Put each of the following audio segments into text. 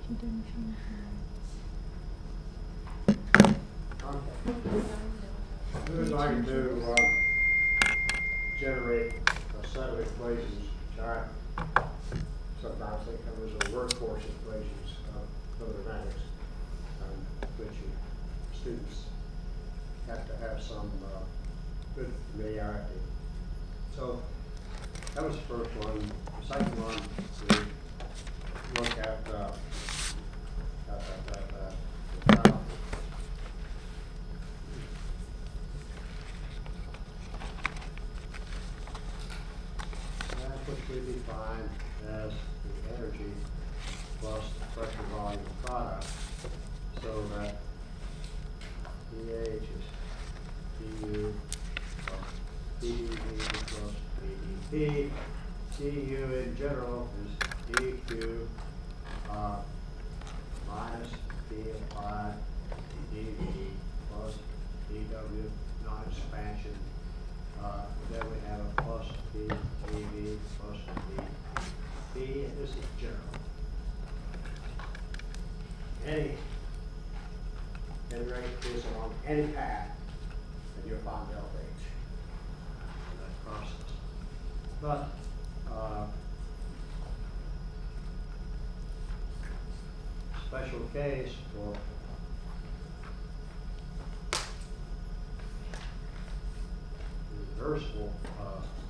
We're going to generate a set of equations, which I sometimes think of as a workhorse equations of thermodynamics, which students have to have some good familiarity. So that was the first one. The second one, we look at the which we define as the energy plus the pressure volume product, so that pH is PU plus PdV plus PdP. PU in general is dQ minus P applied dV plus dW non-expansion. Then we have a plus P dV plus dP, and this is general. Rate this along any path, and you'll find delta H in that process. But special case for reversible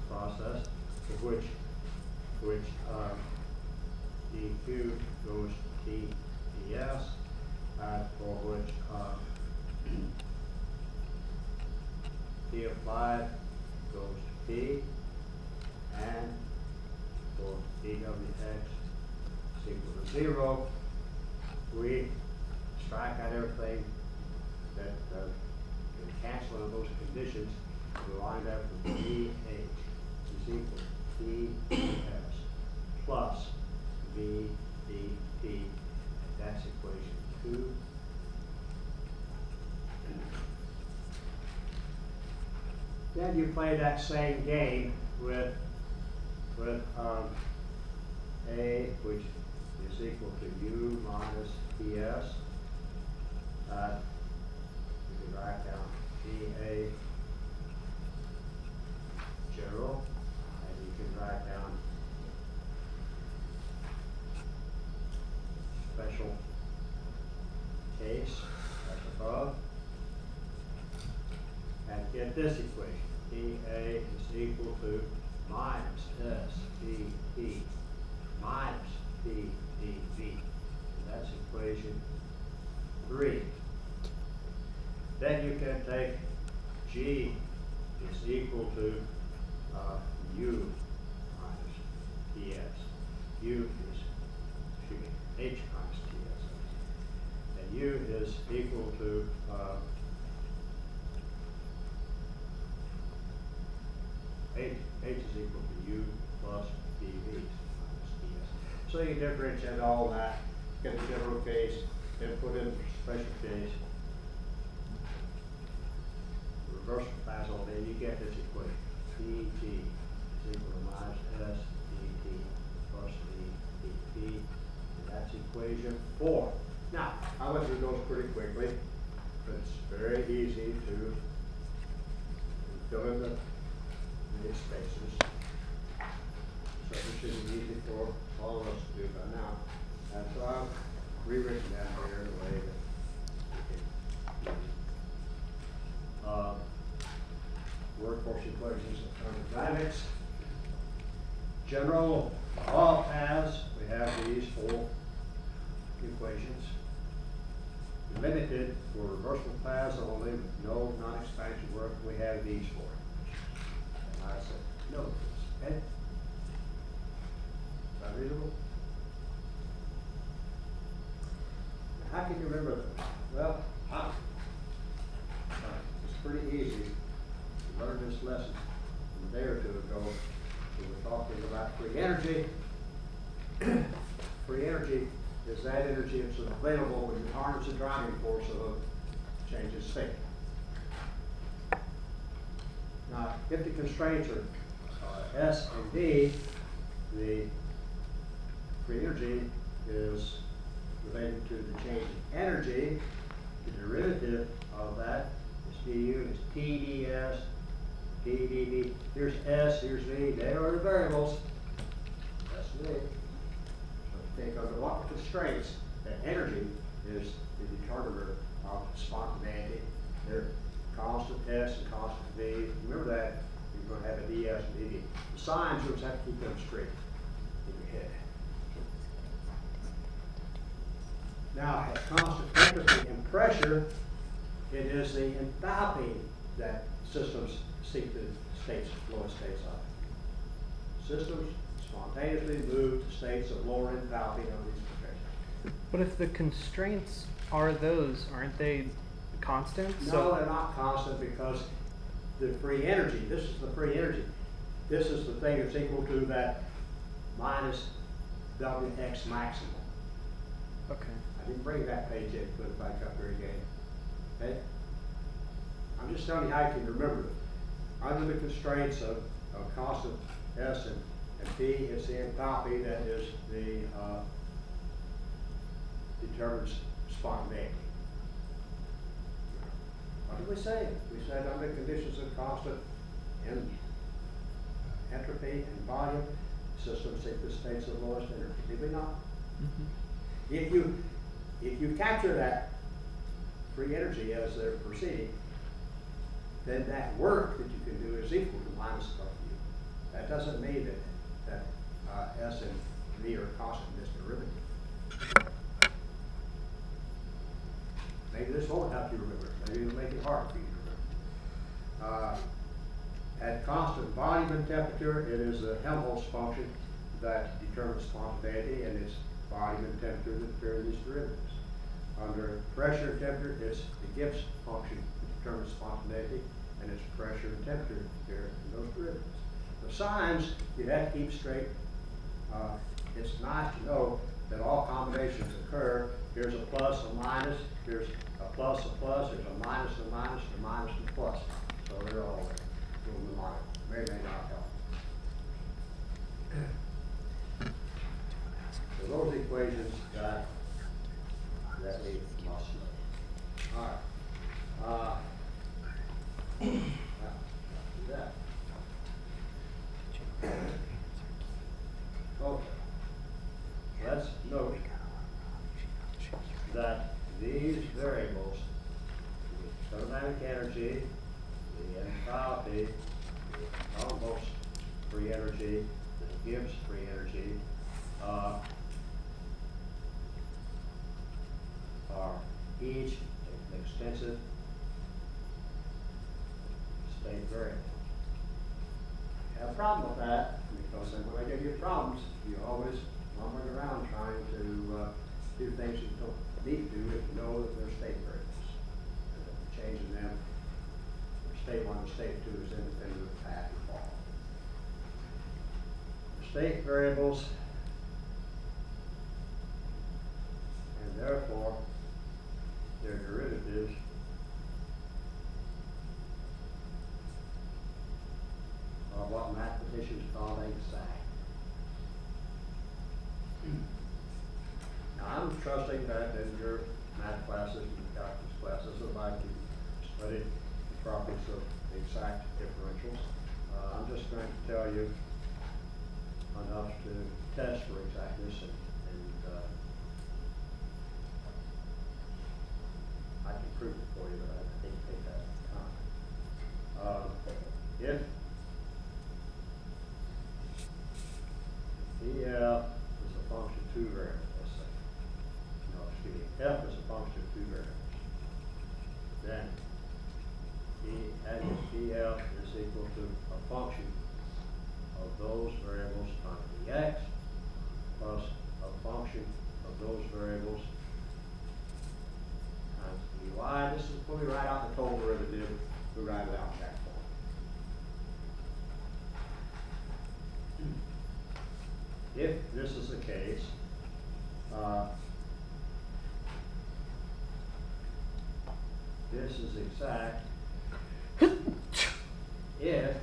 process, for which dQ goes to dS, for which P applied goes to P, and for dWx is equal to 0, we strike out everything that can cancel in those conditions. We wind up with VH is equal to VS plus VdP. That's equation 2. Then you play that same game with A, which is equal to U minus PS. You can write down VA general, and you can write down special case as above, and get this equation. PA is equal to minus SPP minus PdV. That's equation 3. Then you can take G is equal to U minus TS. U is, excuse me, H minus TS. And U is equal to H is equal to U plus dV minus ds. So you differentiate all that, get the general case, then put in the special case, reverse pass all day, you get this equation. Pt is equal to minus S dt plus dP, and that's equation 4. Now, I went through those pretty quickly, but it's very easy to fill in the spaces. So this should be easy for all of us to do by now. And so I've rewritten that here in a way that we can workhorse equations of thermodynamics. General law paths, we have these 4 equations. Limited for reversible paths only, with no non-expansion work, we have these 4. I said, no, okay? Is that reasonable? Now, how can you remember those? Well, it's pretty easy to learn this lesson from a day or two ago. We were talking about free energy. Free energy is that energy that's available when you harness the driving force of a change of state. Now, if the constraints are S and D, the free energy is related to the change in energy. The derivative of that is du is TdS, TdV. Here's S, here's V. They are the variables. That's V. So think under what constraints that energy is the determiner of spontaneity. They're constant S and constant V. Remember that. You're going to have a ds and dv. The signs, you just have to keep them straight in your head. Now, at constant temperature and pressure, it is the enthalpy that systems seek the lowest states of. Systems spontaneously move to states of lower enthalpy under these constraints. But if the constraints are those, aren't they constant? No, they're not constant because the free energy, this is the free energy. This is the thing that's equal to that minus Wx maximum. Okay. I didn't bring that page in, put it back up there again. Okay? I'm just telling you how you can remember it. Under the constraints of constant S and P, it's the enthalpy that is the determines spontaneity. What did we say? We said under conditions of constant entropy and volume, systems seek the states of lowest energy. Did we not? Mm-hmm. If you capture that free energy as they're proceeding, then that work that you can do is equal to minus W. That doesn't mean that S and V are constant in this derivative. Maybe this won't help you remember it. Maybe it'll make it hard for you to remember. At constant volume and temperature, it is the Helmholtz function that determines spontaneity, and it's volume and temperature that vary these derivatives. Under pressure and temperature, it's the Gibbs function that determines spontaneity, and it's pressure and temperature that vary in those derivatives. The signs you have to keep straight. It's nice to know that all combinations occur. Here's a plus, a minus, here's a plus, there's a minus, a minus, a minus, and a plus. So they're all there. We'll move on. May not help. So those equations that we must know. All right. Now, do that. Okay. Let's note that these variables, the thermodynamic energy, the enthalpy, the Helmholtz free energy, the Gibbs free energy, are each an extensive state variable. I have a problem with that because then when I give you problems, you always lumbering around trying to do things you don't need to do if you know that they're state variables. Changing them from state 1 to state 2 is independent of the path you follow. The state variables, and therefore their derivatives, are what mathematicians call exact. Now, I'm trusting that in your math classes and calculus classes, like you studied the properties of exact differentials. I'm just going to tell you enough to test for exactness, and I can prove it for you, but I think it take that time. If EF is a function of 2 variables, let's say. No, excuse me, F is a function of 2 variables. Then EF is equal to a function of those variables times dx plus a function of those variables times dy. This is when we write out the total derivative, we write it out in that form. If this is the case, this is exact if, and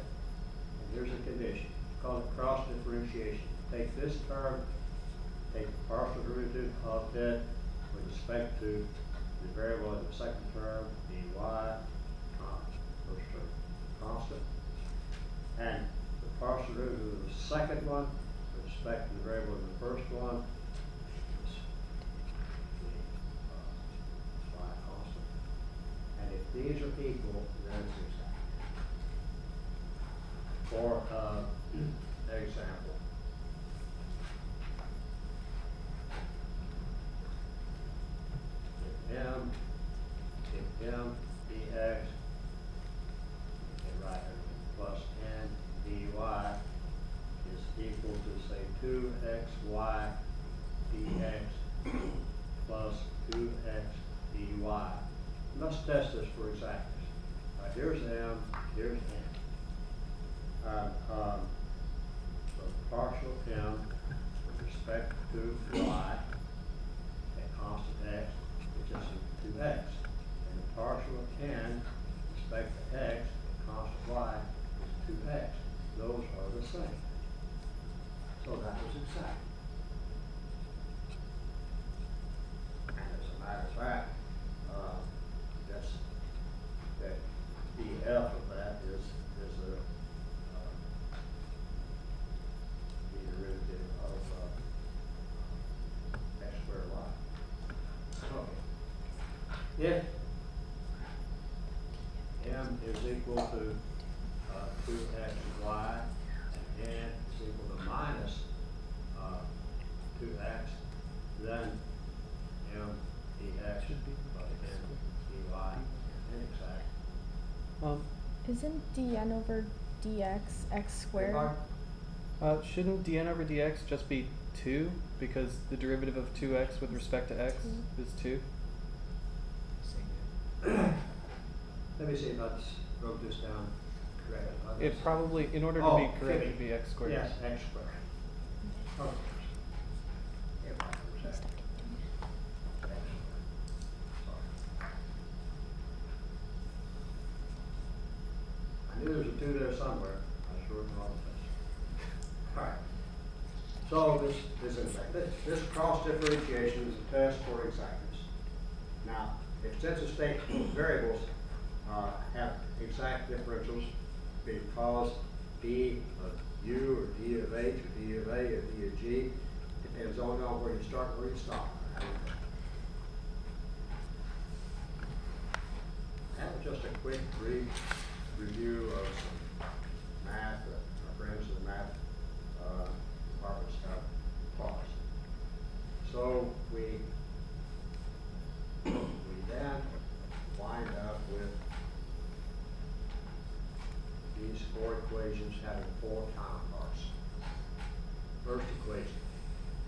here's a condition, it's called cross differentiation. Take this term, take the partial derivative of that with respect to the variable in the second term, dy, first term constant. And the partial derivative of the second one with respect to the variable in the first one is the y constant. And if these are equal, then it's exact. For example, if m dx, right, plus n dy is equal to, say, 2xy dx plus 2x dy. Let's test this for exactness. Here's m, here's n. So partial m with respect to y at constant x is just 2x. And the partial of n with respect to x at constant y is 2x. Those are the same. So that was exact. And as a matter of fact, that's that df of that is the derivative of x squared y. Okay. If m is equal to 2xy and n is equal to minus 2x, then m dx plus n dy is exact. Isn't dn over dx x squared? Shouldn't dn over dx just be 2 because the derivative of 2x with respect to x is 2? Let me see if I wrote this down correctly. It probably, in order to Oh, be correct, kidding. it'd be x squared. Yes, x squared. Of course. Everybody knows that. X squared. Sorry. I knew there was a 2 there somewhere. I sure didn't know this. All right. So this cross differentiation is a test for exactness. Now, if sensitive state variables have exact differentials because d of u or d of h or d of a or d of g depends only on where you start and where you stop. That was just a quick brief review of some math that our friends in the math departments have taught us. So we then wind up with these 4 equations having 4 counterparts. First equation,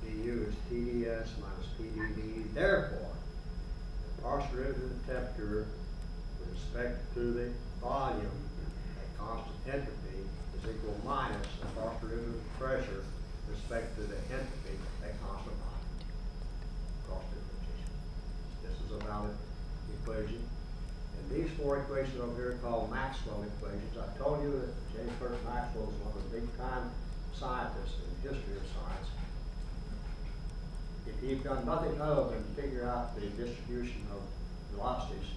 du is TdS minus PdV. Therefore, the partial derivative of the temperature with respect to the volume at constant entropy is equal to minus the partial derivative of pressure with respect to the entropy at constant volume. Cross differentiation. This is a valid equation. And these 4 equations over here are called Maxwell equations. I told you that James Clerk Maxwell is one of the big-time scientists in the history of science. If he'd done nothing other than figure out the distribution of velocities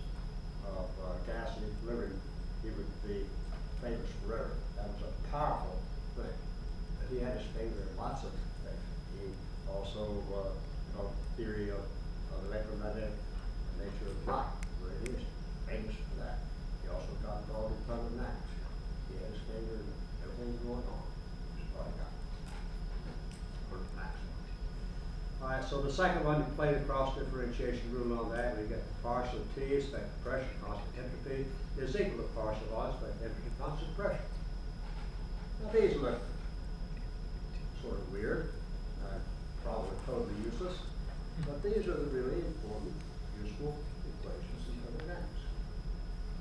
of gas in equilibrium, he would be famous forever. That was a powerful thing. But he had his finger in lots of things. He also theory of electromagnetic nature of light, where it is famous for that. He also got involved in thermodynamics. He had his finger in everything going on. That's what I got. All right, so the second one, you play the cross differentiation rule on that. We get the partial T, respect to pressure, constant entropy, is equal to partial R, respect to entropy, constant pressure. Now these look sort of weird, probably totally useless, but these are the really important, useful equations in thermodynamics.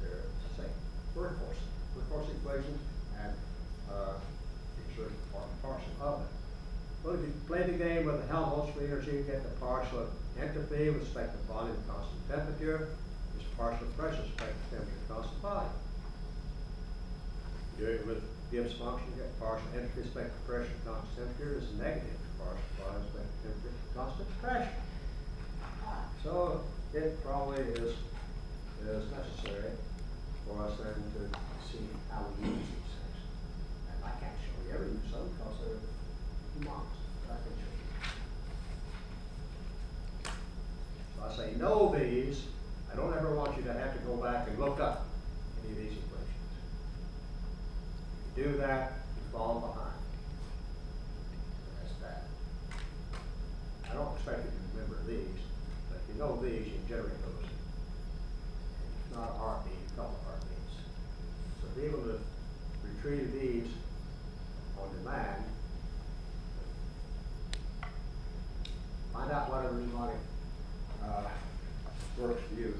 They're the same. Workhorse equations, and exert part and parcel of it. Well, if you play the game with the Helmholtz energy, you get the partial entropy with respect to volume and constant temperature. This partial pressure with respect to temperature and constant volume. Do it with Gibbs function, you get partial entropy with respect to pressure and constant temperature is negative. Partial volume with respect to temperature and constant pressure. So it probably is necessary for us then to see how we use these things. And I can't show you every use of them because they're humongous, but I can show you. So I say know these. I don't ever want you to have to go back and look up any of these equations. If you do that, you fall behind. That's bad. I don't expect you to remember these, but if you know these, you generate those. It's not a heartbeat, a couple of heartbeats. So be able to retrieve these on demand, find out whatever mnemonic works for you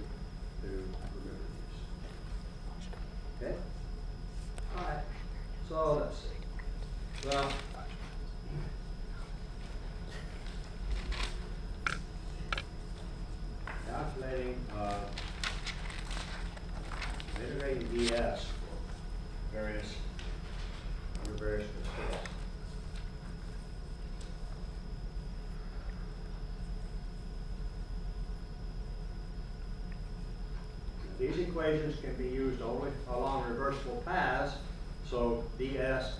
to remember these. Okay? All right. So let's see. Well, calculating integrating DS for various under various constraints. These equations can be used only along reversible paths, so ds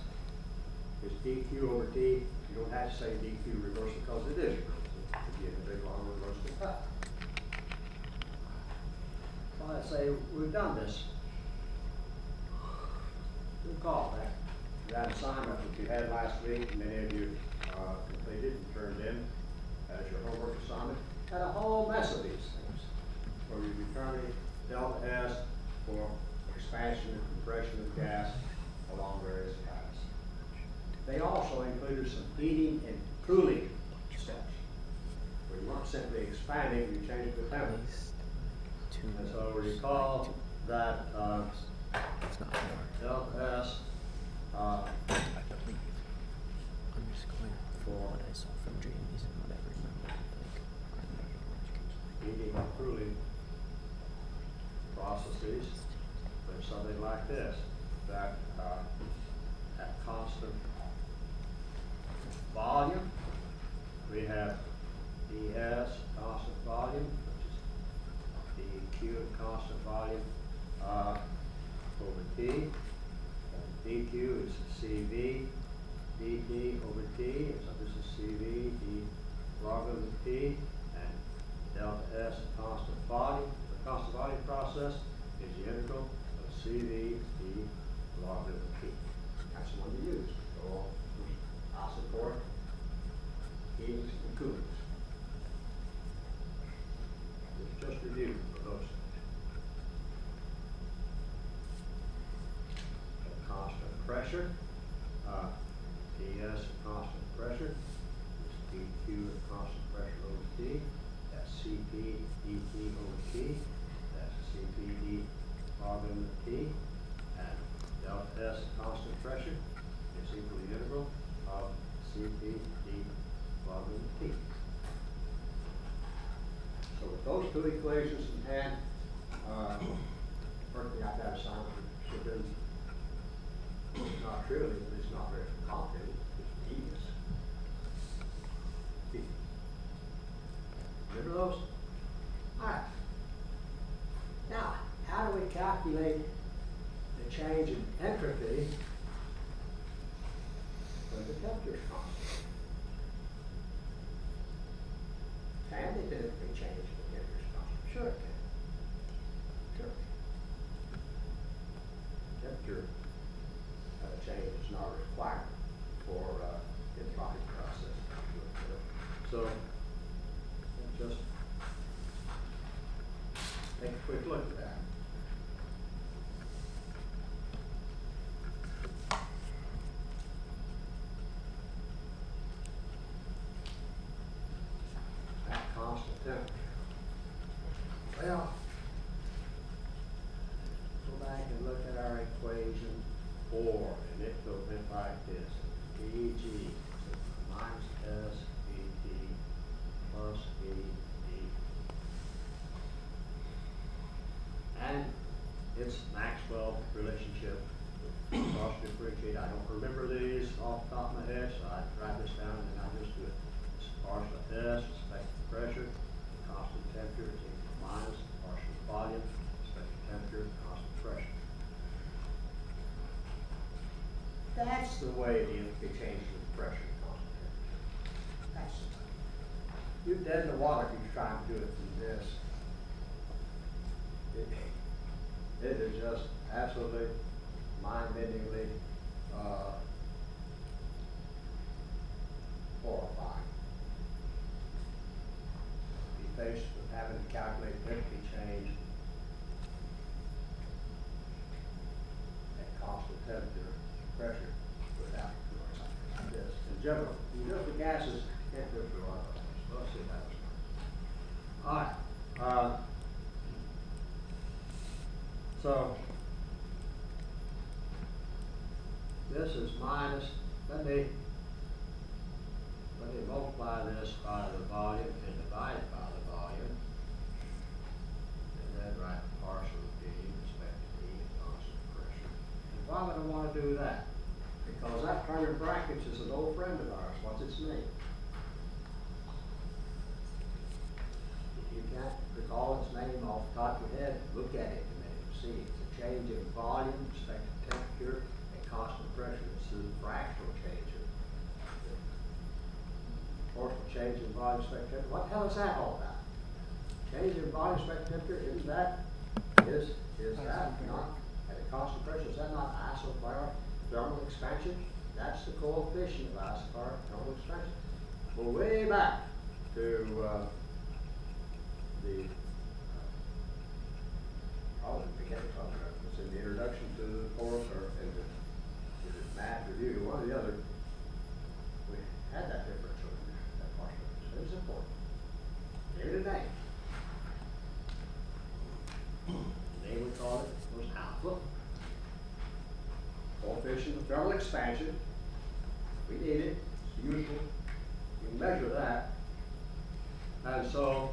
is dq over t. You don't have to say dq reversible because it is reversible. It could be a big long reversible path. Well, let's say we've done this. Recall that assignment that you had last week, many of you completed and turned in as your homework assignment, had a whole mess of these things, where you determine delta S for expansion and compression of gas along various paths. They also included some heating and cooling steps, where you weren't simply expanding, you changed the temperature. And so recall that delta S for what I saw from Jamie's and what I remember, heating and cooling processes, there's something like this, that at constant volume, we have ds, constant volume, which is dq at constant volume over t, and dq is cv dt over t, so this is cv d logarithm of t, and delta S constant volume. The constant volume process is the integral of cv d logarithm of t. That's the one to use for I support heatings and coolings. Just review for those things. Constant pressure, ds constant pressure, is dq at constant pressure over t, that's cp dt over t, that's cp d logarithm of t, and delta S at constant pressure is equal to the integral of cp d logarithm of t. So with those two equations in hand, working out that assignment should be not trivial, but it's not very complicated, it's tedious. Remember those? Alright. Now, how do we calculate the change in entropy when the temperature is constant? Can the entropy change when the temperature is constant? Sure it can. Sure. Temperature change is not required for entropic process. So just take a quick look at that. At constant temperature. Well, go back and look at our equation 4, and it went like this: Eg minus S dt plus Ed. And it's Maxwell relationship. Cross differentiate. I don't remember these off the top of my head, so I write this down and I just do it. It's partial S, respect to pressure, constant temperature is equal to the way the enthalpy changes with pressure and constant temperature. That's you're dead in the water if you try to do it through this. It is just absolutely mind-bendingly horrifying. Be faced with having to calculate enthalpy change at constant temperature, pressure, without doing something like this. In general, the gases can't do it for a lot of us. Let's see that was all right. So this is minus. Let me multiply this by the volume and divide it by the volume, and then write partial V with respect to V and constant pressure. And why would I want to do that? Because that term in brackets is an old friend of ours. What's its name? If you can't recall its name off the top of your head, look at it a minute and see. It's a change in volume with respect to temperature and constant pressure. It's the fractional change of proportional change in volume with respect to temperature. What the hell is that all about? Change in volume with respect to temperature, is that not at a constant pressure? Is that not isobaric thermal expansion? That's the coefficient of isobaric thermal expansion. Well, way back to probably the beginning of it was in the introduction to the course or in the math review, one or the other, we had that differential in there, that partial. So it was important. Gave it a name. The name we called it was alpha. Coefficient of thermal expansion. We need it. It's useful. We can measure that. And so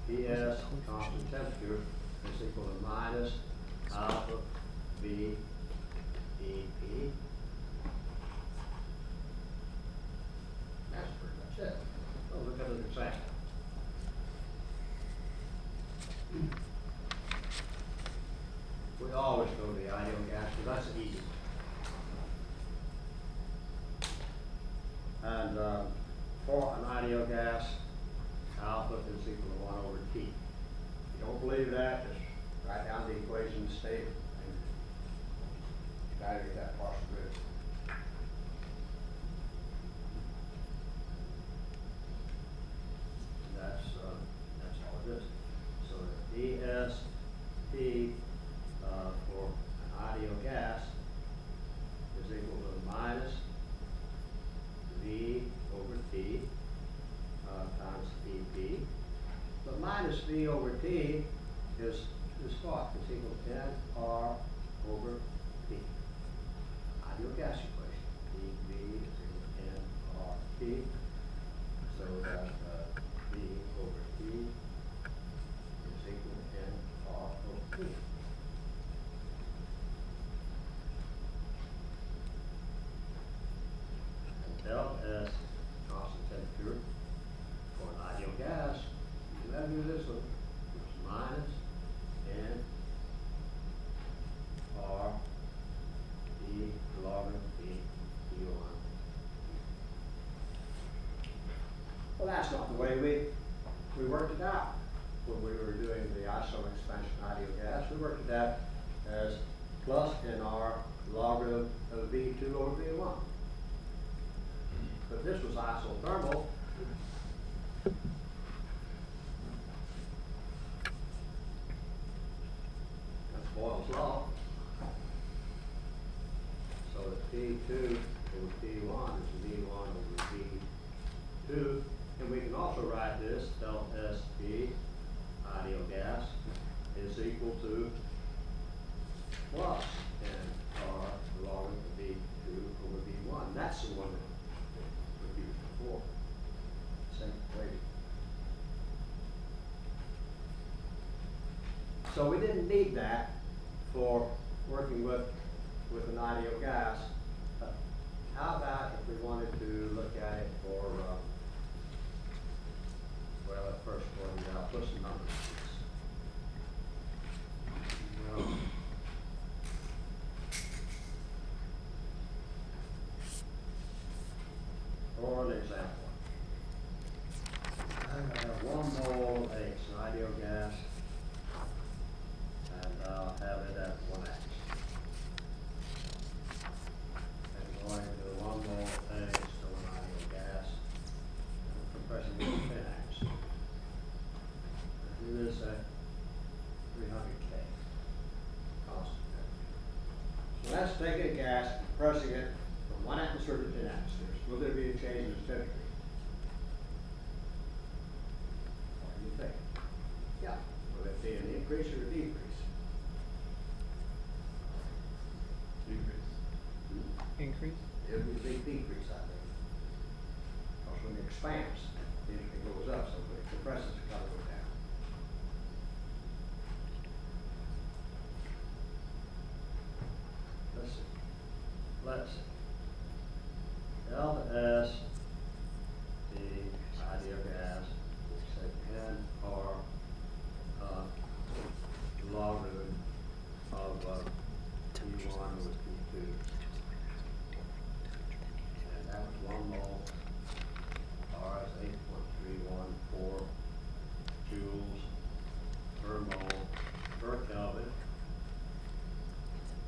Ts, constant temperature, is equal to minus alpha V dP. That's pretty much it. So look at an example. We always go to the ideal gas because that's easy. And for an ideal gas, alpha is equal to 1 over T. If you don't believe that, just write down the equation, state, and evaluate that partial derivative. That's all it is. So the dST for an ideal gas is equal to minus V over T times Vp. But minus V over T is what? It's equal to n R over P. Ideal gas equation. Dv is equal to n R P. So that V over T is equal to n R over P. And delta S constant temperature for an ideal gas, you can measure this one, it's minus n R d log of d d1. Well, that's not the way we worked it out when we were doing the isomer expansion ideal gas. We worked it out as plus nr logarithm of V2 over V1. But this was isothermal. That's Boyle's law. So that P2 over P1 is V1 over V2. And we can also write this delta ST, ideal gas, is equal to plus nR logarithm of V2 over V1. That's the one that we used before. Same equation. So we didn't need that for working with an ideal gas. How about if we wanted to look at it for, well, at first, I'll put some numbers to this. 1 mole of X, an ideal gas, and I'll have it at 1 X. And going to 1 mole of X to an ideal gas, and compressing it to 10 X. Do this at 300 K constant temperature. So that's taking a gas, compressing it from 1 atmosphere to 10 atmospheres. Will there be a change in its temperature? What do you think? Yeah. Will it be an increase or a decrease? Decrease. Increase? It'll be a big decrease, I think. Because when it expands, anything goes up, so when it compresses, it gotta go down. Let's see. Delta S, the ideal gas, say N R logarithm of T1 over T2. And that was 1 mole. R is 8.314 joules per mole per Kelvin.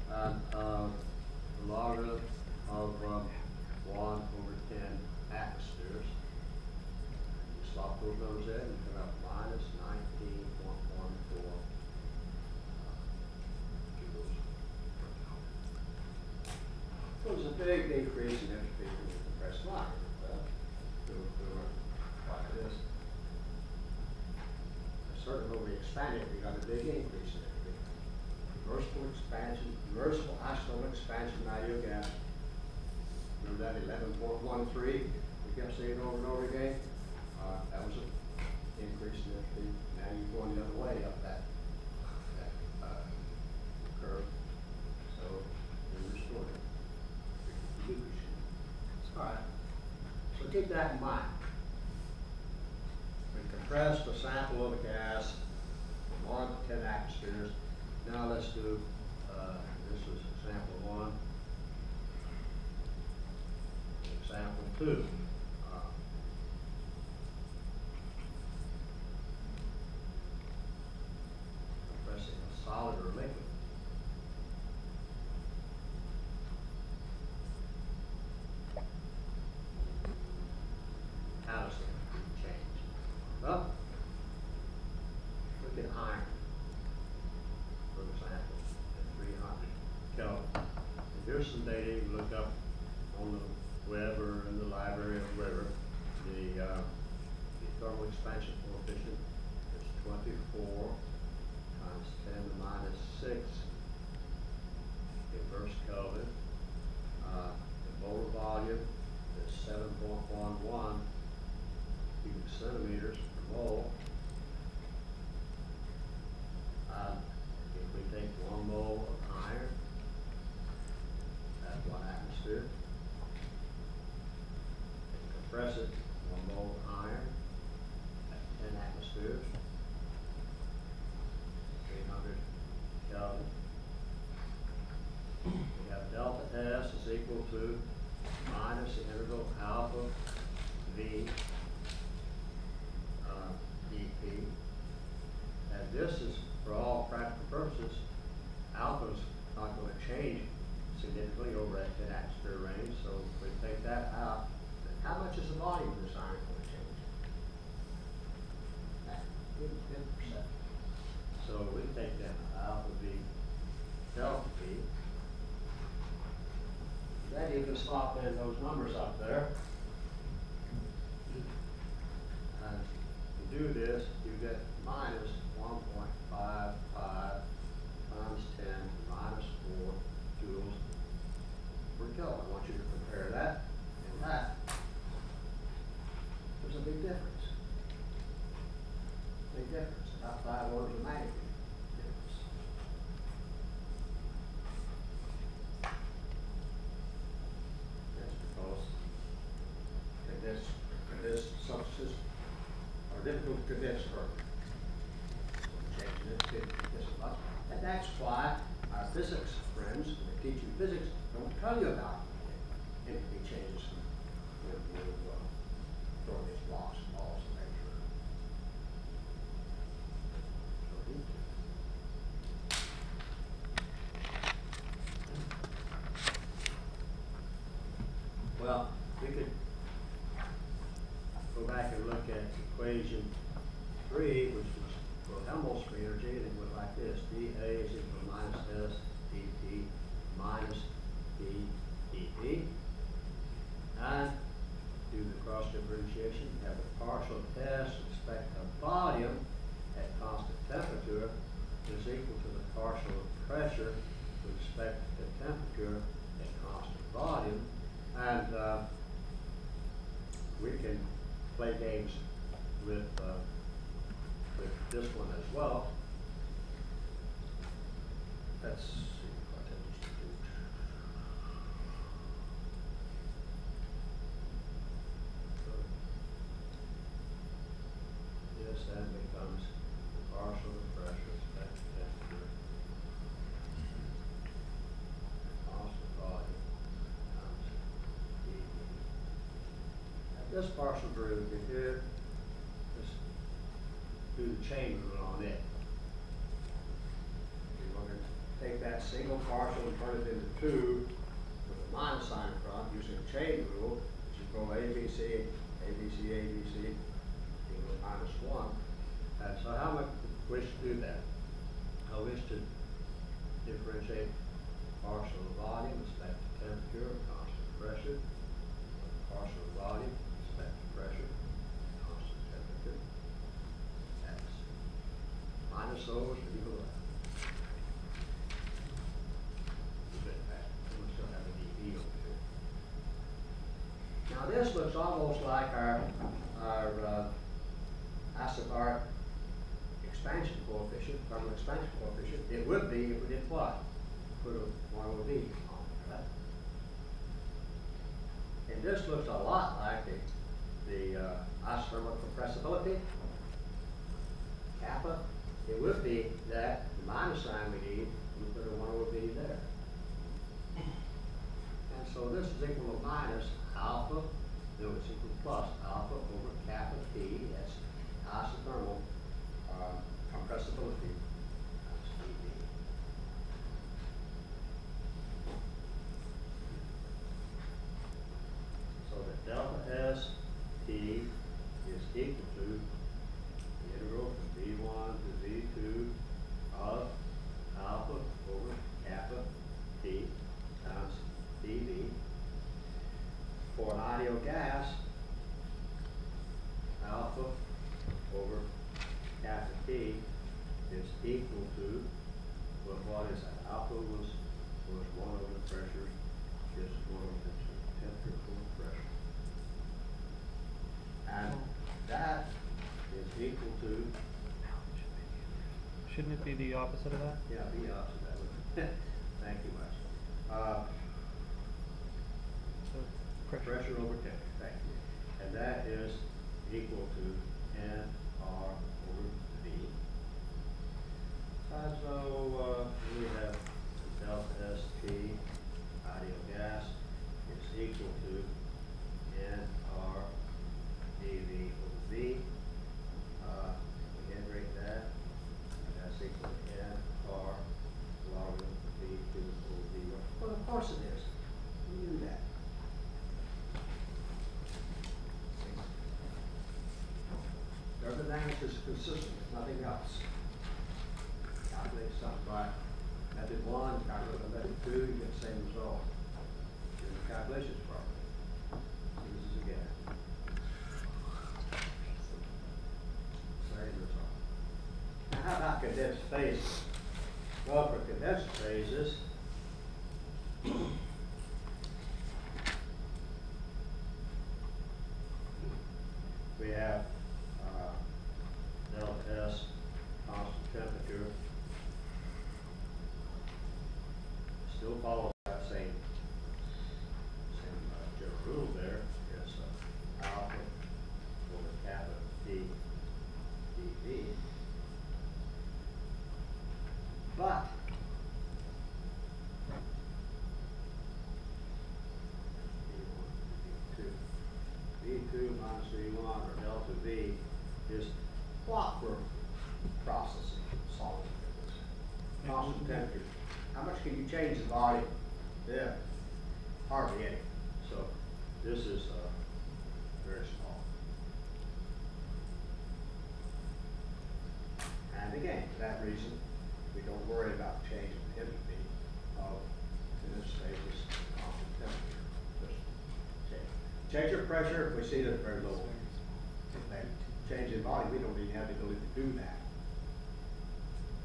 And the logarithm of 1 over 10 atmospheres. You swap those numbers in, you come out minus 19.14 joules per Kelvin. So there's a big decrease in entropy from the compressed line. Like this. Certainly when we expand it, we got a big increase in entropy. Reversible expansion, reversible isothermal expansion of ideal gas. Remember that 11.13? We kept saying over and over again. That was an increase in entropy. Now you're going the other way up that curve. So we restored it. Decrease. All right. So keep that in mind. We compressed a sample of a gas from 1 to 10 atmospheres. Now let's do, this was example 1. Example 2. Compressing a solid or liquid. How does it change? Well, look at iron, for example, at 300 Kelvin. And here's some data you can look up on the web or in the library or wherever. The thermal expansion coefficient is 24 times 10 to the minus 6 inverse Kelvin. The molar volume is 7.11 cubic centimeters per mole. If we take 1 mole of iron at 1 atmosphere and compress it, 1 mole of iron at 10 atmospheres, 300 Kelvin. We have delta S is equal to minus the integral alpha V dP. And this is, for all practical purposes, alpha's not going to change significantly over that 10 atmosphere range, so if we take that out, how much is the volume of this iron going to change? 10%. So we take that alpha V delta V. Then you can swap in those numbers up there. And to do this, you get minus 1.55 times 10 minus 4 joules per Kelvin. I want you to compare that and that. There's a big difference. Big difference, about 5 orders of magnitude difference. That's because condensed substances are difficult to condense further. So changing it this much. And that's why our physics friends, when they teach you physics, don't tell you about entropy changes when you throw these blocks and balls and make sure. 3, which was for Helmholtz free energy, and it went like this. dA is equal to minus S dt minus d dP. And do the cross differentiation, have the partial S with respect to volume at constant temperature is equal to the partial pressure with respect to temperature at constant volume. And we can play games with this one as well. Let's see what I used to do. This then becomes the partial of pressure with respect to temperature, constant volume times dV. This partial derivative here, just do the chain rule on it. We're going to take that single partial and turn it into 2 with a minus sign in front using a chain rule, which is go ABC, ABC, ABC, equal to minus 1. And so how much wish to do that? I wish to differentiate partial volume with respect to temperature, constant pressure, partial volume with respect to pressure, constant temperature. That's minus those or equal to that. We still have a dV over here. Now this looks almost like our isobaric expansion coefficient, thermal expansion coefficient. It would be if we did what? Put a 1 over V on it, right? And this looks a lot like the isothermal compressibility, kappa. It would be that the minus sign we need, we put a 1 over V there. And so this is equal to minus alpha, no, it's equal to plus alpha over kappa T, that's isothermal compressibility times dV. So that delta S T is equal to the integral from V1 to V2 of alpha over kappa T times dV. For an ideal gas, alpha over kappa T is equal to, well, what is that? Alpha was 1 over the pressure, just 1 over the temperature over pressure. And that is equal to, Shouldn't it be the opposite of that? yeah, the opposite of that. Thank you much. So Pressure over temperature, thank you. And that is equal to NR over V. And so we have delta ST, ideal gas, is equal to NR dV over V. We integrate that, and that's equal to NR logarithm V2 over V1. Well, of course it is. We knew that. Everything is consistent, nothing else. Calculate something by method 1, calculate by method 2, you get the same result. Do the calculations properly. See, this is again. Same result. Now how about condensed phases? Well, for condensed phases, we have delta S, constant temperature, still follows that same general rule there. Is alpha over kappa T dV. But V2 minus V1 or delta V is what we're processing, solving this. Constant temperature. How much can you change the volume? Yeah, hardly any. So this is very small. again, for that reason, we don't worry about changing the entropy of, in this case, this constant temperature. Just change your pressure if we see that it's very low. Change in volume, we don't even have the ability to do that.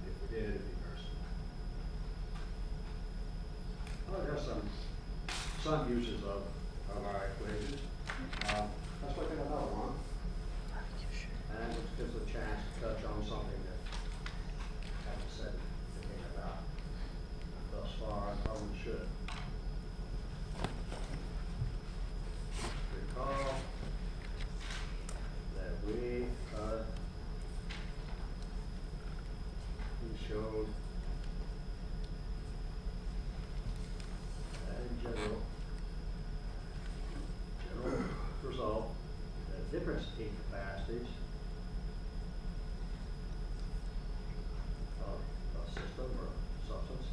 If we did, it'd be very small. Well, there's some uses of our equation. Let's look at another one. And it gives a chance to touch on something that I haven't said anything about thus far, I probably should. Recall that we showed that in general result, the difference in capacities of a system or substance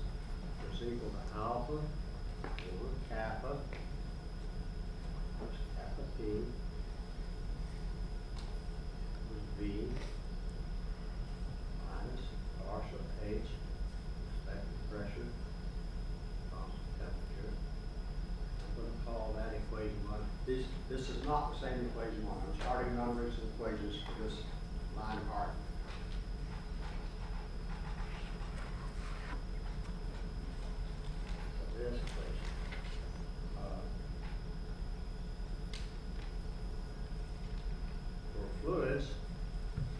is equal to alpha over kappa, that's kappa T, was V minus R sub H, respective pressure, constant temperature. I'm going to call that equation 1. This is not the same equation 1. I'm starting numbers and equations for this line of argument. So this equation. For fluids,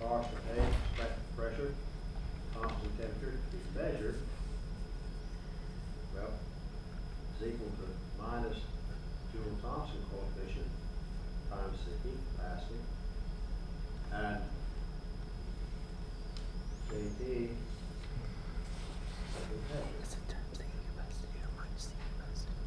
R sub H, respective pressure, constant temperature to be measured, well, is equal to minus Joule-Thomson coefficient times the heat capacity, and JT It's in terms of the heat capacity or minus the heat capacity.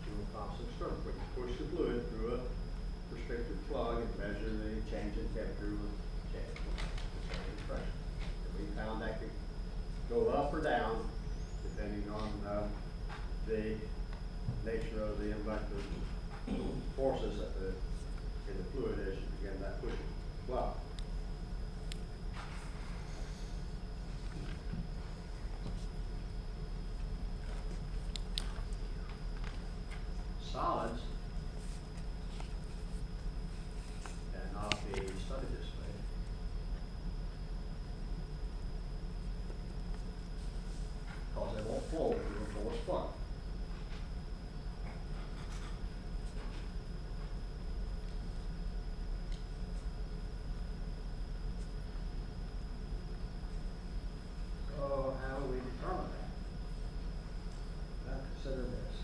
Joule-Thomson stroke. We push the fluid through a restricted plug and measure the change in temperature with change in pressure. And we found that could go up or down depending on the nature of the electric forces in the fluid as you begin that pushing plug. Solids cannot be studied this way. Because they won't flow through a forced plug. So how do we determine that? Now consider this.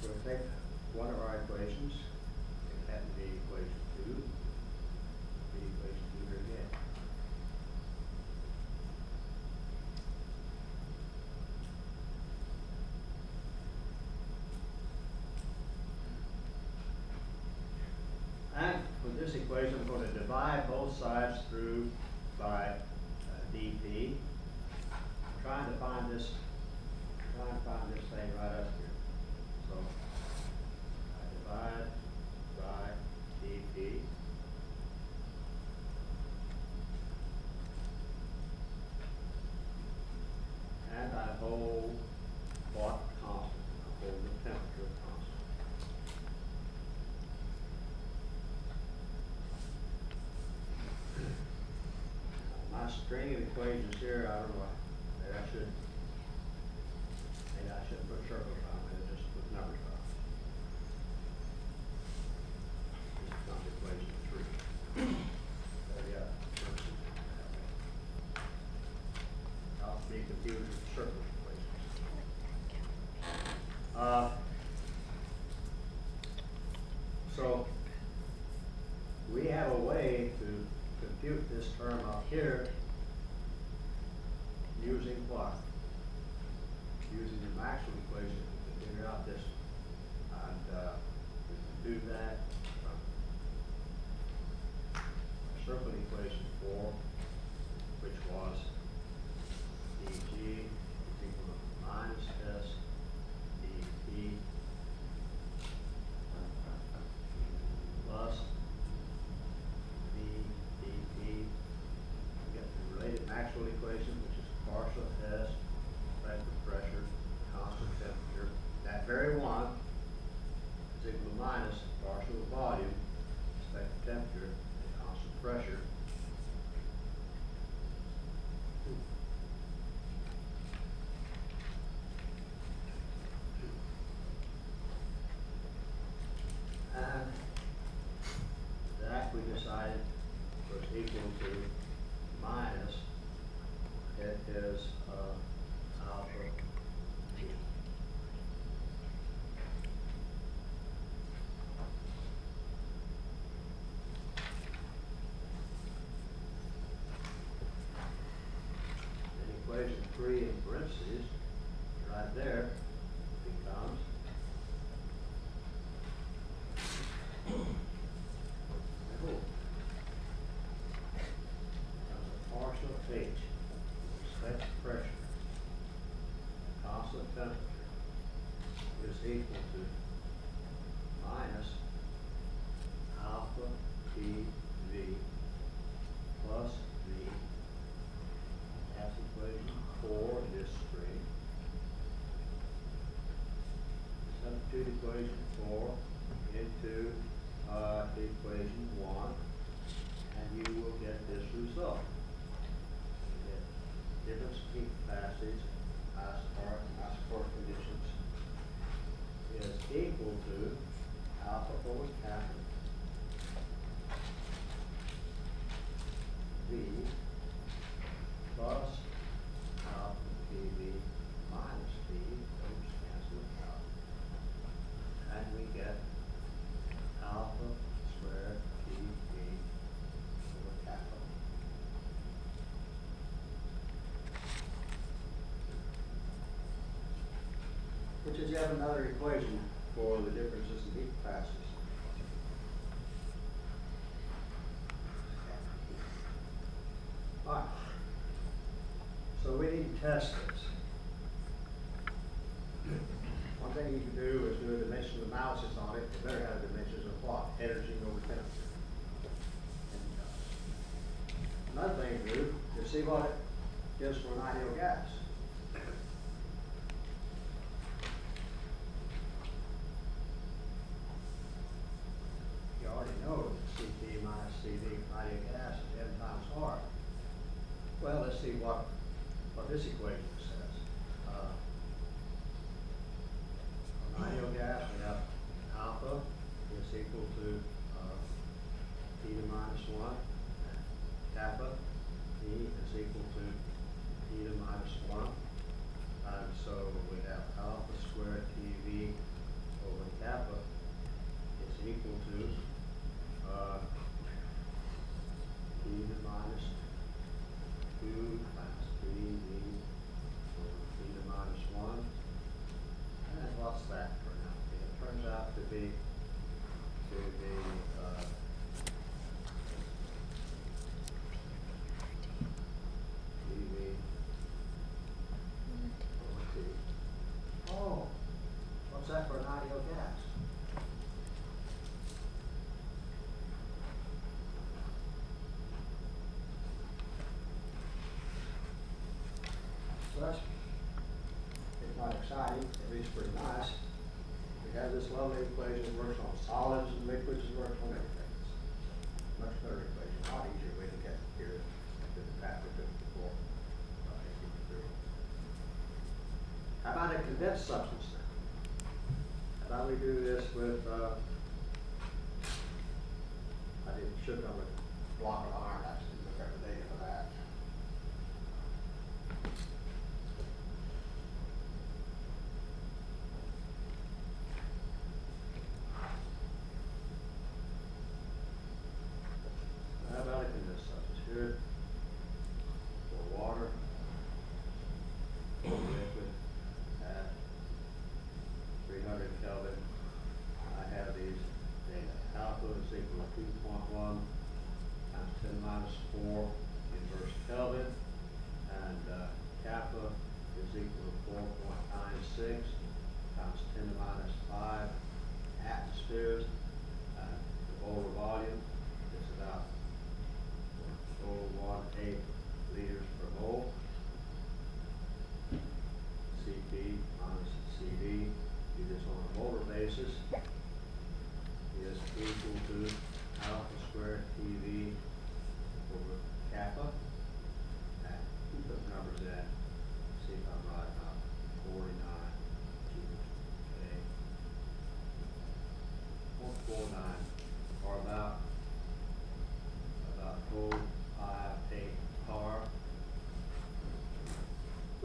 We'll take one of our equations, it happens to be equation 2, be equation 2 here again. And with this equation, I'm going to divide both sides through by dP. I'm trying to find this thing right up here. So I divide by dP. And I hold what constant? I hold the temperature constant. My string of equations here, I don't know, maybe I shouldn't put circles on it, just put numbers on it. This becomes equation 3. There you go. I'll be confused with circle equations. So we have a way to compute this term up here using what? Using the Maxwell equation to figure out this. And we can do that from circle equation 4, which was dG is, alpha T. Then equation 3 in parentheses, right there, becomes becomes a partial H with respect to pressure, constant temperature is equal to minus alpha PV plus V. That's equation 4 in this string. Substitute equation 4 into equation 1, and you will get this result. You get difference between capacities, isochoric conditions, is equal to alpha over kappa V plus alpha PV minus V, those cancel out. And we get alpha squared PV over kappa. Which is yet another equation for the differences in heat capacities. Alright. So we need to test this. One thing you can do is do a dimensional analysis on it. You better have dimensions of what? Energy over temperature. And, another thing to do is see what it gives for an ideal gas. You already know that CT minus CV ideal gas is n times R. Well, let's see what this equation says. On ideal gas, we have alpha is equal to T to minus 1, and kappa T is equal to T to minus 1. And so we have alpha squared TV over kappa is equal to T to minus 2 times 3V over T to minus 1. And what's that turn out to be? It turns out to be PV over T. Oh, what's that for an ideal gas? So that's, it's not exciting, at least pretty nice. We have this lovely equation that works on solids and liquids and works on everything. It's a much better equation, a lot easier way to get here than the path we took before. How about a condensed substance then? How about we do this with, should come with a block of iron, I should look up the data for that. How about a condensed substance? Here, for water, liquid at 300 Kelvin. I have these data. Alpha is equal to 2.1 times 10 to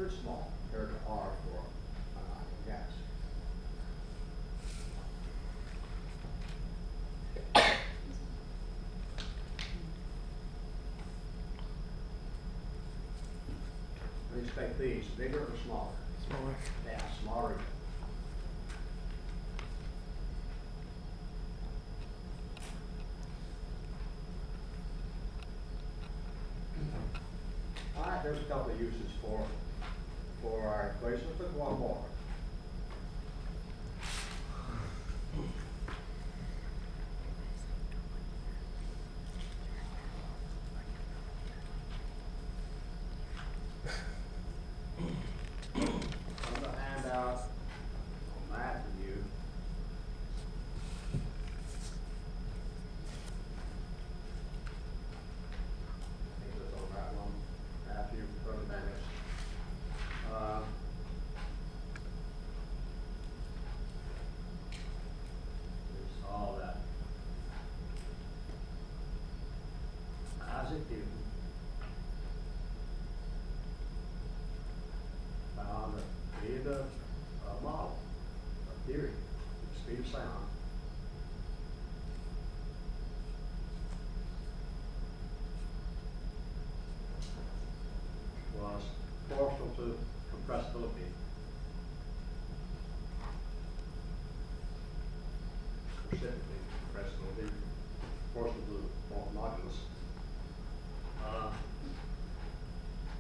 pretty small compared to R for an ideal gas. We expect these bigger or smaller? Smaller. Yeah, smaller. All right, there's a couple of uses for our equation. Let's look at one more. I'm going to hand out on Matthew I think it was on that one. Matthew, from the minutes. There's all that. Isaac Newton found that he had a model, a theory, of speed of sound. Was proportional to compressibility. Specifically, compressibility, proportional to the modulus.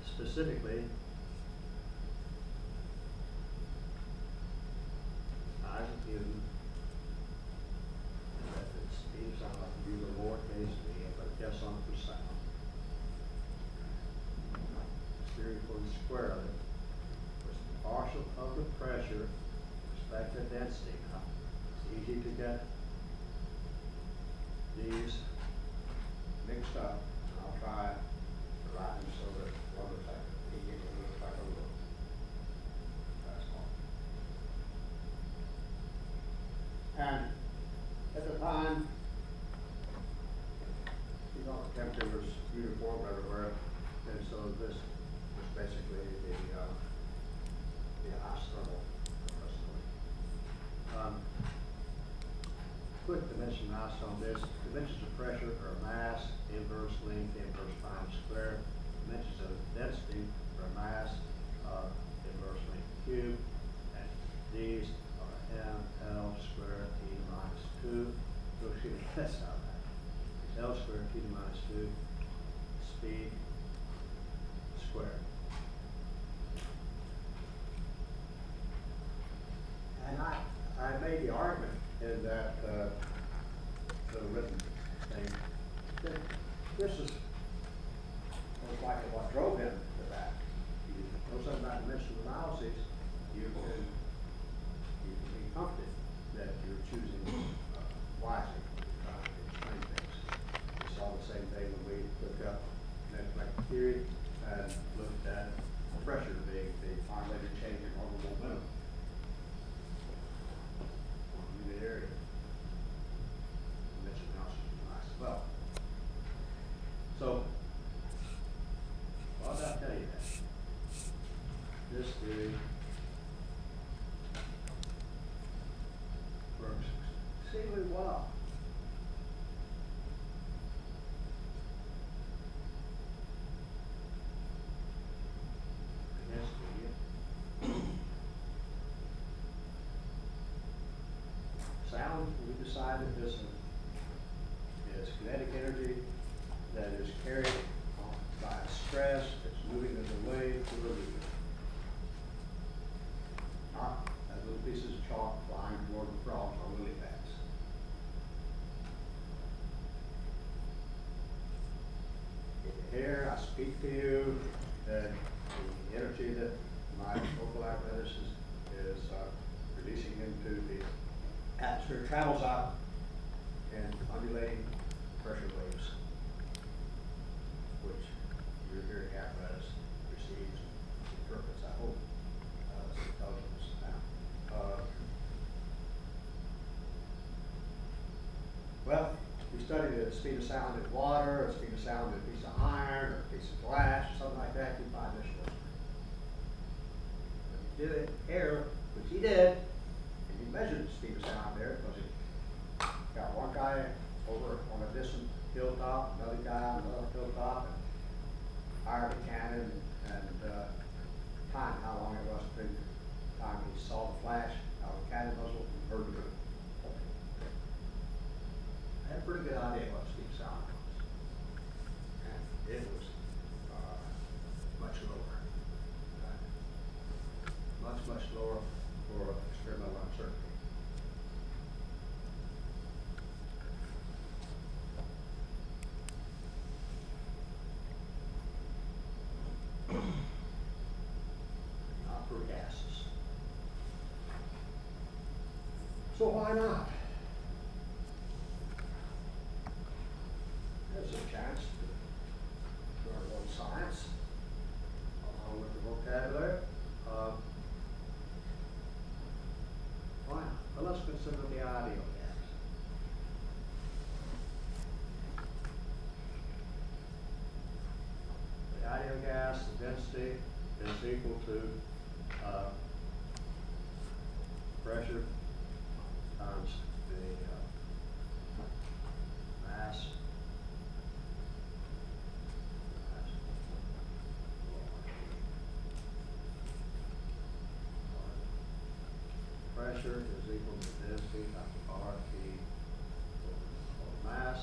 Specifically, Isaac Newton, that the speed of sound, like you use a lowercase v, but guess on for sound. Theory for the square of it was the partial of the pressure with respect to density. Now, it's easy to get these mixed up. I'll try to write them so that one looks like a P and one looks like a loop. That's all. And at the time, you know, the temperature was uniform everywhere, and so this was basically the isothermal compressibility. Quick dimension mass on this. Dimensions of pressure are mass, inverse length, inverse times square. Dimensions of density are mass, inverse length cubed. And these are mL squared t to the minus 2. So excuse me, that's how that. It's L squared t to the minus 2. Speed squared. And I made the argument in that the written thing that this is most likely what drove him to that. You know something about dimensional analysis, you can be comforted that you're choosing wisely when you're trying to explain things. We saw the same thing when we looked up electric theory and looked at pressure being the unrelated change in orbital momentum. Unit area. Dimension analysis is nice as well. So, why did I tell you that? This theory works exceedingly well. Sound, we decided this is kinetic energy that is carried by a stress that's moving as a wave through a medium. Not as little pieces of chalk flying toward the frogs on lily pads. Here I speak to you that the energy that my vocal apparatus is releasing into the atmosphere travels out in undulating pressure waves, which your hearing apparatus receives and interprets. I hope it's intelligence now. Well, we studied the speed of sound in water, the speed of sound in a piece of iron, or a piece of glass, or something like that. You find this one. do it here, which he did, and he measured the speed of sound there, because he got one guy over on a distant hilltop, another guy on another hilltop, and fired a cannon and timed how long it was between the time he saw the flash out of the cannon muzzle and heard the boom. I had a pretty good idea what speed of sound was. And it was much lower. Much lower for experimental uncertainty. Not for gases. So why not? There's a chance to learn a little science along with the vocabulary. Why not? Well, let's consider the ideal gas. The ideal gas, the density is equal to pressure times the mass. Pressure is equal to density times RT over mass,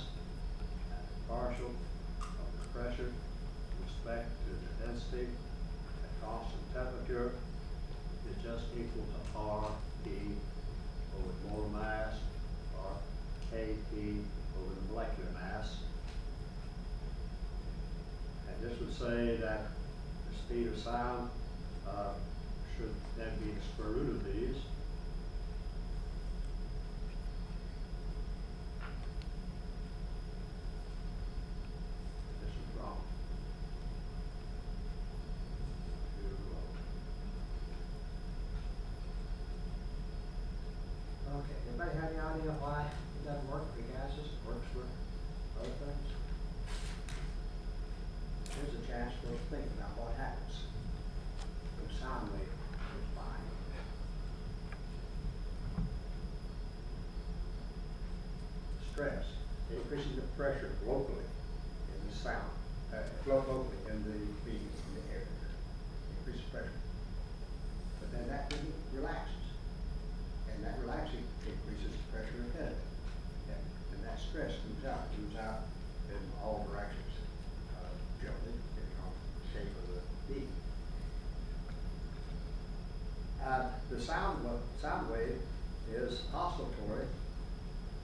and partial of the pressure with respect to the density at constant temperature is just equal to RT over the molar mass, or KT over the molecular mass. And this would say that the speed of sound should then be the square root of these. This is wrong. Okay, everybody have any idea why it doesn't work for gases? It works for other things? Here's a chance for us to think about what happens when a sound wave goes by. Stress increases the pressure locally in the sound, locally in the beat, in the air. Increases pressure. But then that relaxes. And that relaxing increases the pressure ahead. And that stress moves out in all directions, generally, depending on the shape of the beat. The sound wave is oscillatory,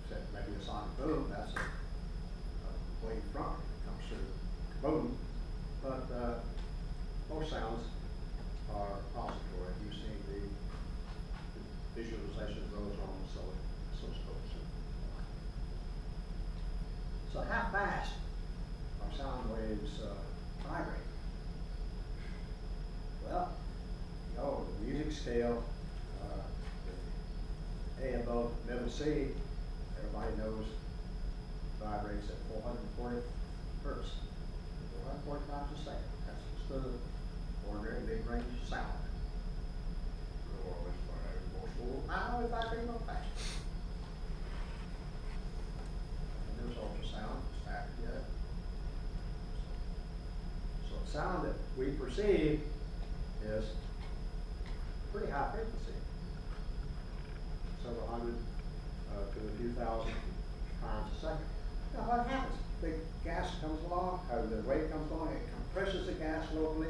except maybe a sonic boom, that's a wave front, it comes through boom. But most sounds are oscillatory. You've seen the visualization of those on oscilloscopes. So how fast are sound waves vibrating? Well, you know, the music scale, A above middle C, everybody knows vibrates at 440 hertz, 440 times a second. That's just the ordinary mid-range sound. I know if I bring them back. And there's ultrasound, it's after that. So the sound that we perceive is pretty high frequency. Several hundred to a few thousand times a second. Now what happens? The gas comes along, or the wave comes along, it compresses the gas locally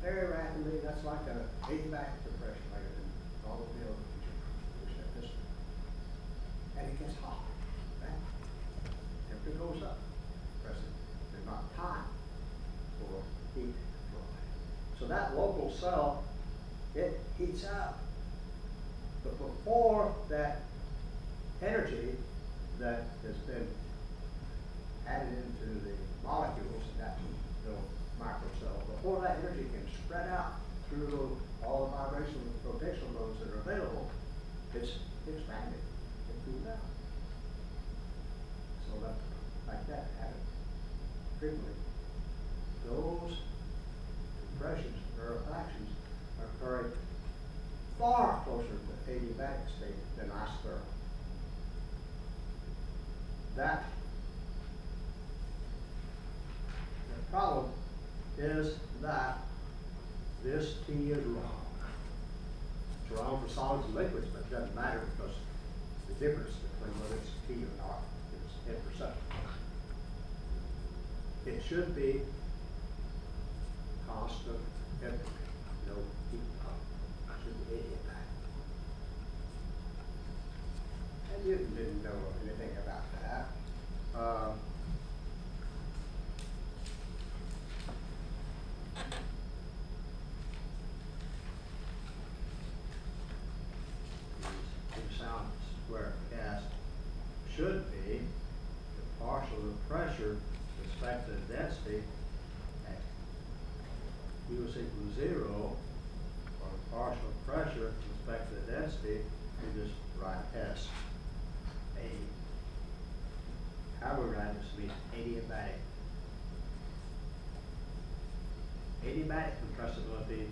very rapidly. That's like a HVAC compression rate in automobile engine. And it gets hot. Right? Temperature goes up. Pressure. There's not time for heat to dry. So that local cell, it heats up. But before that energy that has been added into the molecules in that little microcell, before that energy can spread out through all the vibrational and rotational modes that are available, it's expanded and cooled out. So that, like that, happen frequently. Those compressions or actions are very far closer to adiabatic state than isothermal. That the problem is that this T is wrong. It's wrong for solids and liquids, but it doesn't matter because the difference between whether it's T or not is imperceptible. It should be constant temperature, no heat pump. It should be adiabatic. And Newton didn't know anything about that. These sound square gas should be the partial of pressure with respect to the density at U is equal to 0, or the partial pressure with respect to the density, we just write S. However, write this means adiabatic. Adiabatic compressibility,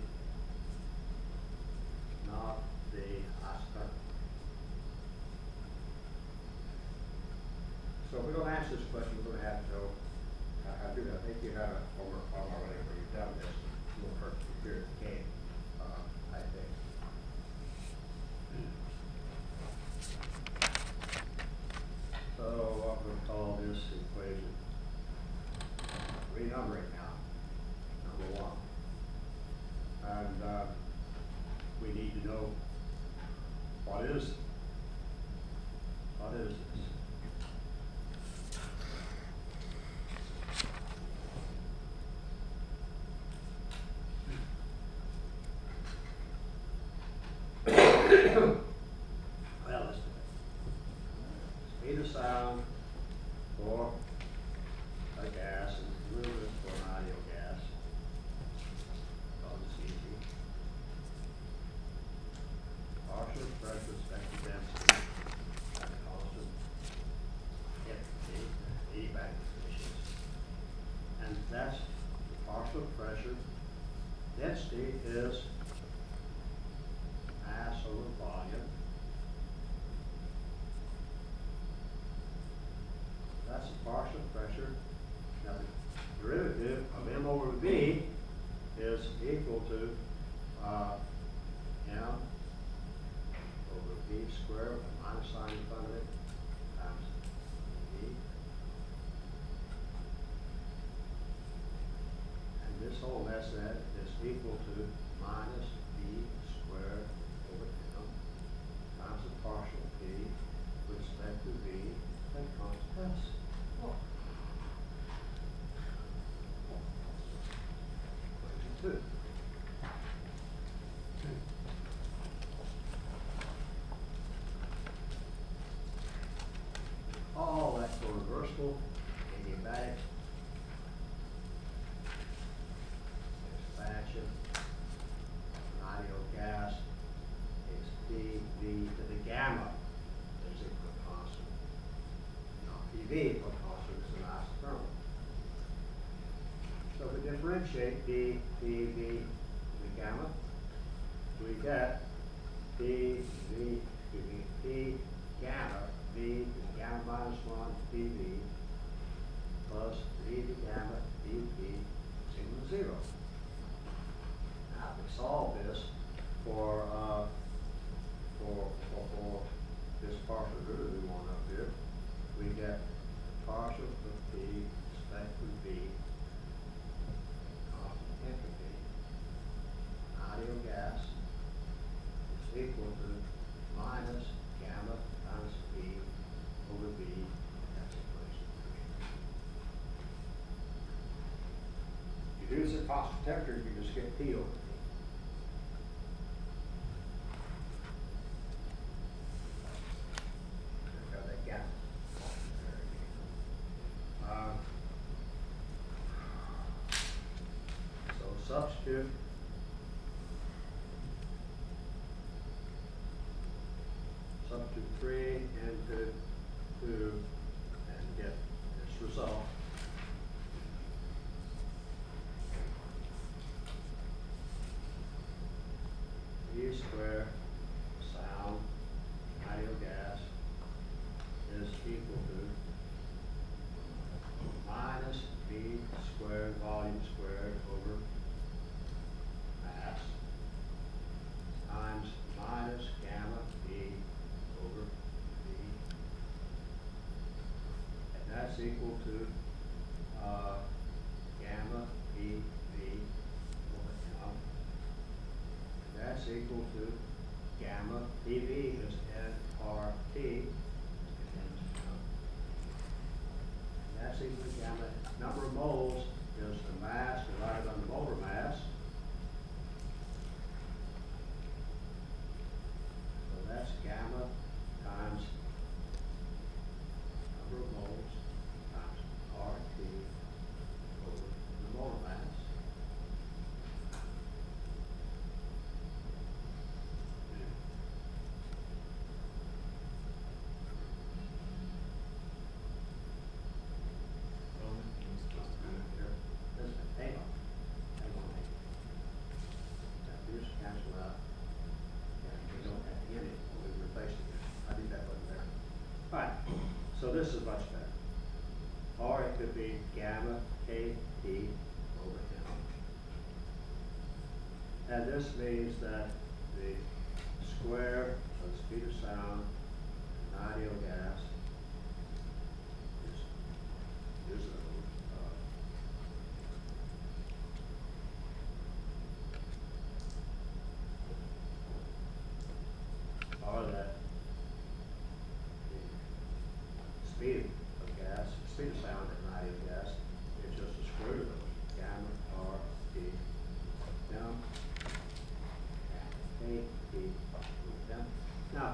not the isothermal. So if we're going to answer this question, we're going to have to go. I think you have a homework problem already where you've done this. You'll hurt the period of game, I think. So what we'll call this equation, renumbering now, number 1. And we need to know what is this? Well, let's do it. Speed of sound for a gas and movement for an ideal gas. Oh, it's easy. Partial pressure, spectral density, and constant feedback conditions. And that's the partial pressure. Density is mass over volume. That's the partial pressure. Now the derivative of M over V is equal to M over V squared with a minus sign in front of it times V. And this whole mess that is equal to minus V squared over M times the partial P with respect to V and constant S. Equation 2. All that's reversible, adiabatic, expansion, an ideal gas is PV to the gamma is equal to constant. Now PV equal to constant is an isothermal. So if we differentiate PV to the gamma, we get P gamma, V to the gamma minus 1 PV plus V to the gamma dP is equal to 0. Now if we solve this for this partial derivative we want up here, we get partial of P respect to V constant entropy. Ideal gas is equal to minus gamma times V over V. That's equation 3. If you do this at constant temperature, you just get P over V. Got that gamma. So substitute substitute 3 into 2 and get this result. square sound, ideal gas, is equal to minus V squared volume squared over mass times minus gamma V over V. And that's equal to gamma V over M. And that's equal to gamma PV is nRT. That's equal to gamma. Number of moles is the mass divided by the molar mass. So that's gamma times number of moles times RT over the molar mass. So this is much better. Or it could be gamma KT over M. And this means that the square of the speed of sound in ideal gas is or that speed of gas, speed of sound in an ideal gas is just a square root of those. Gamma R T M A T M. Now,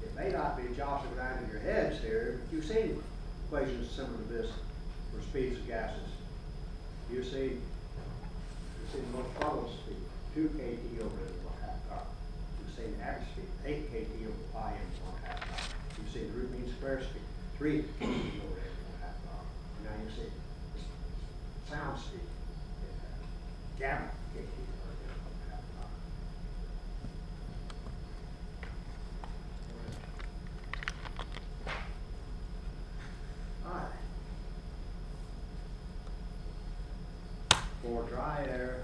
it may not be jostling around in your heads here, but you've seen equations similar to this for speeds of gases. You see the most probable speed, 2 kT over 1/2 pi. You've seen the average speed, 8 kT over pi m 1/2 pi. You see the root mean square speed, 3 kT over 1/2 pi. Now you see sound speed, gamma kT over 1/2 pi. All right. For dry air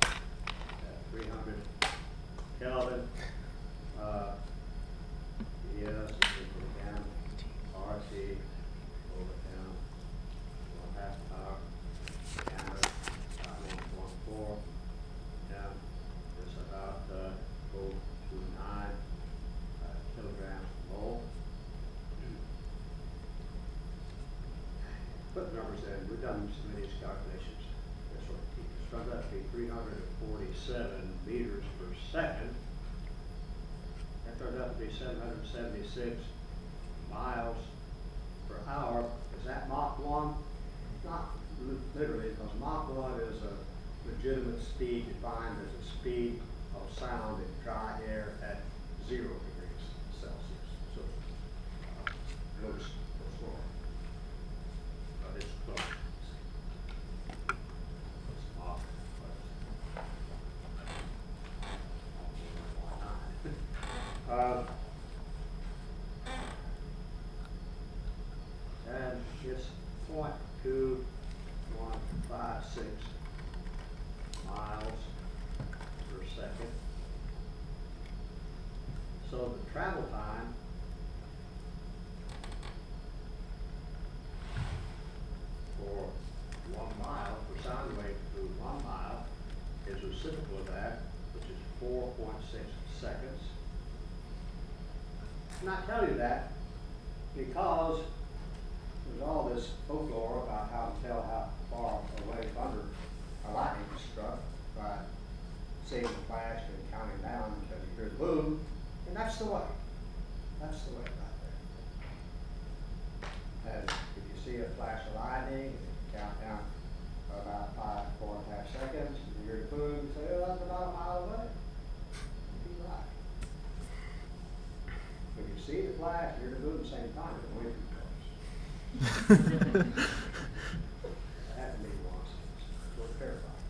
at 300 Kelvin, yes, is equal to gamma RT over M 1/2 power gamma 1.4 M is about 0.29 kilograms per mole. Put the numbers in. We've done some of these calculations. This will keep us from that to be 347 meters per second. That turned out to be 776 miles per hour. Is that Mach 1? Not literally, because Mach 1 is a legitimate speed defined as a speed of sound in dry air at 0 degrees Celsius. So goes slower. But it's close. It's Mach. And it's 0.2156 miles per second. So the travel time for 1 mile, for sound wave through 1 mile, is reciprocal of that, which is 4.6 seconds. And I tell you that because there's all this folklore about how to tell how far away thunder or lightning is struck by seeing the flash and counting down until you hear the boom, and that's the way. That's the way right there. And if you see a flash of lightning, and you count down about 4.5 seconds, and you hear the boom, you say, oh, that's about a mile away. You'd be right. If you see the flash, you're going to do it at the same time, it's way too close. That to me was terrifying.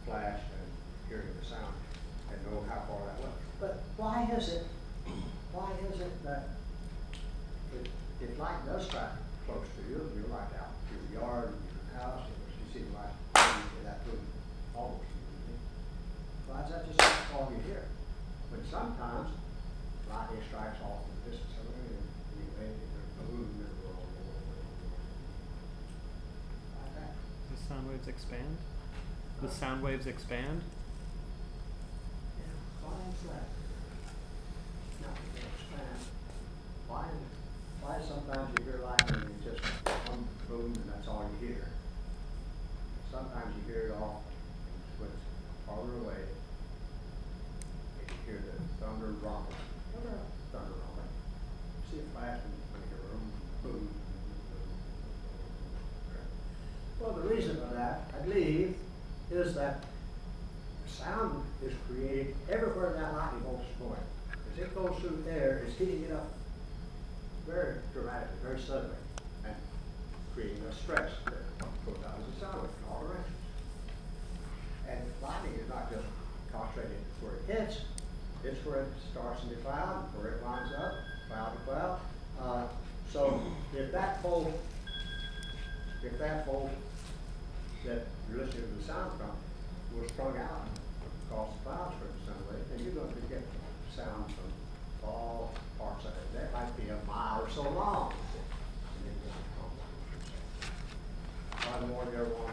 flash and hearing the sound and know how far that was. But why is it that if light does strike close to you, you're like out to your yard, your house, and you see the light, that would almost immediately. Why is that just all you hear? But sometimes lightning strikes off in the distance away, and anyway, there's a boom in the world. Like that. The sound waves expand? The sound waves expand? Yeah, why is that? Not to expand. Why sometimes you hear lightning and just one boom and that's all you hear? Sometimes you hear it off when it's farther away. And you hear the thunder rumble. Thunder rumbling. See it flash and you hear boom, boom, boom. Well, the reason for that, I believe, is that sound is created everywhere that lightning bolt is going. As it goes through air, it's heating it up very dramatically, very suddenly, and creating a stress that goes out as a sound wave in all directions. And lightning is not just concentrated where it hits, it's where it starts in the cloud, where it lines up, cloud to cloud. So if that bolt that you're listening to the sound from was strung out across the clouds for the sound wave, then you're going to get sound from all parts of it. That might be a mile or so long. One more, there, one